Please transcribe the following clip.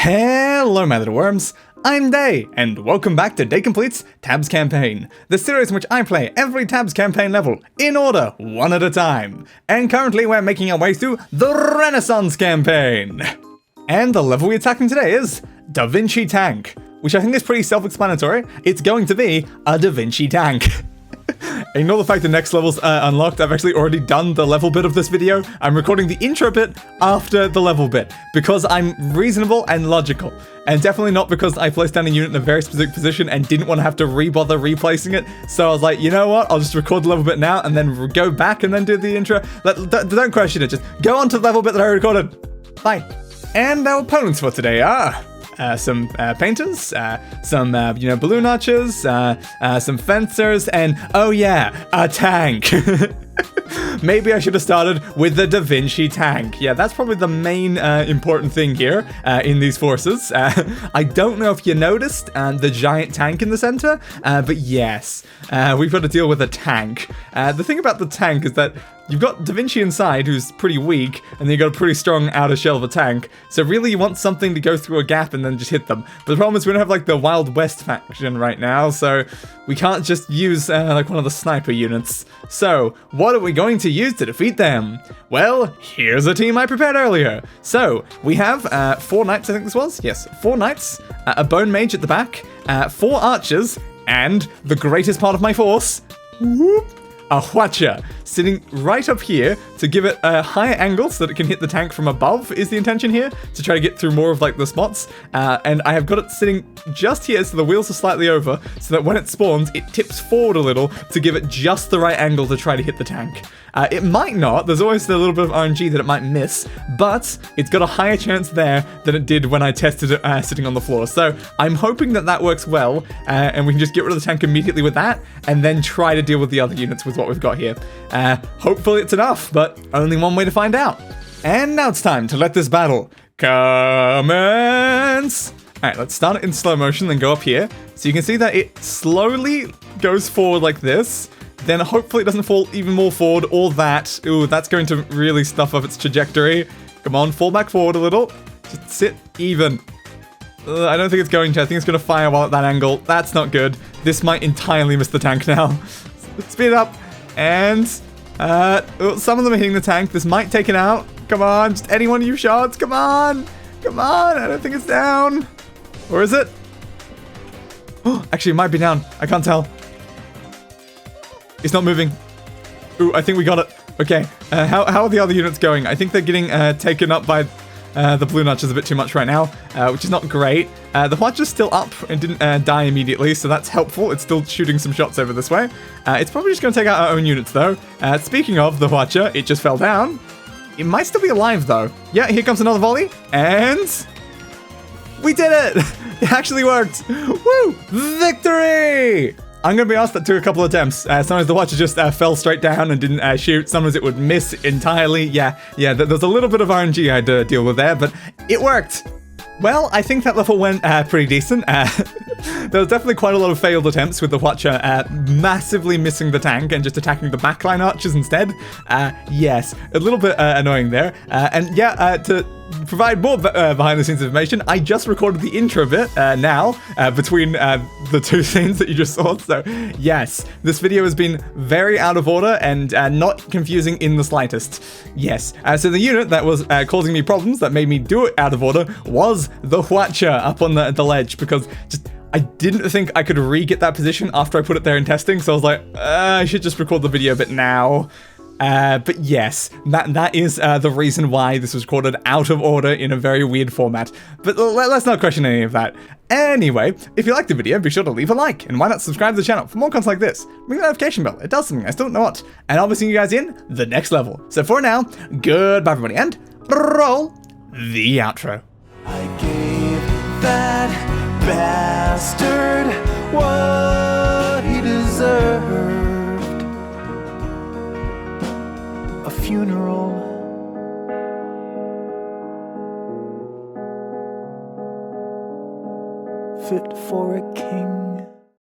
Hello my little worms, I'm Day, and welcome back to Day Complete's Tabs Campaign, the series in which I play every Tabs campaign level, in order, one at a time. And currently we're making our way through the Renaissance campaign. And the level we're tackling today is Da Vinci Tank, which I think is pretty self-explanatory. It's going to be a Da Vinci Tank. Ignore the fact the next level's unlocked. I've actually already done the level bit of this video. I'm recording the intro bit after the level bit because I'm reasonable and logical. And definitely not because I placed down a unit in a very specific position and didn't want to have to bother replacing it. So I was like, you know what? I'll just record the level bit now and then go back and then do the intro. Don't question it. Just go on to the level bit that I recorded. Bye. And our opponents for today are some painters, some balloon archers, some fencers, and oh yeah, a tank. Maybe I should have started with the Da Vinci Tank. Yeah, that's probably the main important thing here in these forces. I don't know if you noticed the giant tank in the center, but yes, we've got to deal with a tank. The thing about the tank is that you've got Da Vinci inside, who's pretty weak, and then you've got a pretty strong outer shell of a tank. So really you want something to go through a gap and then just hit them. But the problem is we don't have like the Wild West faction right now, so we can't just use like one of the sniper units. So what are we going to use to defeat them? Well, here's a team I prepared earlier. So we have 4 knights, I think this was? Yes, 4 knights, a bone mage at the back, 4 archers, and the greatest part of my force, whoop, a Watcher, sitting right up here to give it a higher angle so that it can hit the tank from above is the intention here, to try to get through more of like the spots. And I have got it sitting just here so the wheels are slightly over, so that when it spawns, it tips forward a little to give it just the right angle to try to hit the tank. It might not, there's always a little bit of RNG that it might miss, but it's got a higher chance there than it did when I tested it sitting on the floor. So I'm hoping that that works well, and we can just get rid of the tank immediately with that, and then try to deal with the other units with what we've got here. Hopefully it's enough, but only one way to find out. And now it's time to let this battle commence! Alright, let's start it in slow motion, then go up here. So you can see that it slowly goes forward like this. Then hopefully it doesn't fall even more forward, or that. Ooh, that's going to really stuff up its trajectory. Come on, fall back forward a little. Just sit even. I don't think it's going to. I think it's going to fire while at that angle. That's not good. This might entirely miss the tank now. Speed it up. And some of them are hitting the tank. This might take it out. Come on, just any one of you shots. Come on. Come on. I don't think it's down. Or is it? Oh, actually, it might be down. I can't tell. It's not moving. Ooh, I think we got it. Okay, how are the other units going? I think they're getting taken up by the balloon archers a bit too much right now, which is not great. The Watcher's still up and didn't die immediately, so that's helpful. It's still shooting some shots over this way. It's probably just going to take out our own units, though. Speaking of the Watcher, it just fell down. It might still be alive, though. Yeah, here comes another volley, and we did it! It actually worked! Woo! Victory! I'm going to be honest, that took a couple of attempts. Sometimes the Watcher just fell straight down and didn't shoot. Sometimes it would miss entirely. Yeah, there's a little bit of RNG I had to deal with there, but it worked. Well, I think that level went pretty decent. There was definitely quite a lot of failed attempts with the Watcher massively missing the tank and just attacking the backline archers instead. Yes, a little bit annoying there. And yeah, to provide more behind-the-scenes information, I just recorded the intro bit now between the 2 scenes that you just saw. So yes, this video has been very out of order and not confusing in the slightest. Yes, so the unit that was causing me problems that made me do it out of order was the Watcher up on the ledge, because just I didn't think I could re-get that position after I put it there in testing, so I was like, I should just record the video bit now. But yes, that is the reason why this was recorded out of order in a very weird format. But let's not question any of that. Anyway, if you liked the video, be sure to leave a like, and why not subscribe to the channel for more content like this. Ring the notification bell, it does something, I still don't know what. And I'll be seeing you guys in the next level. So for now, goodbye everybody, and roll the outro. I gave that bastard what he deserved. A funeral. Fit for a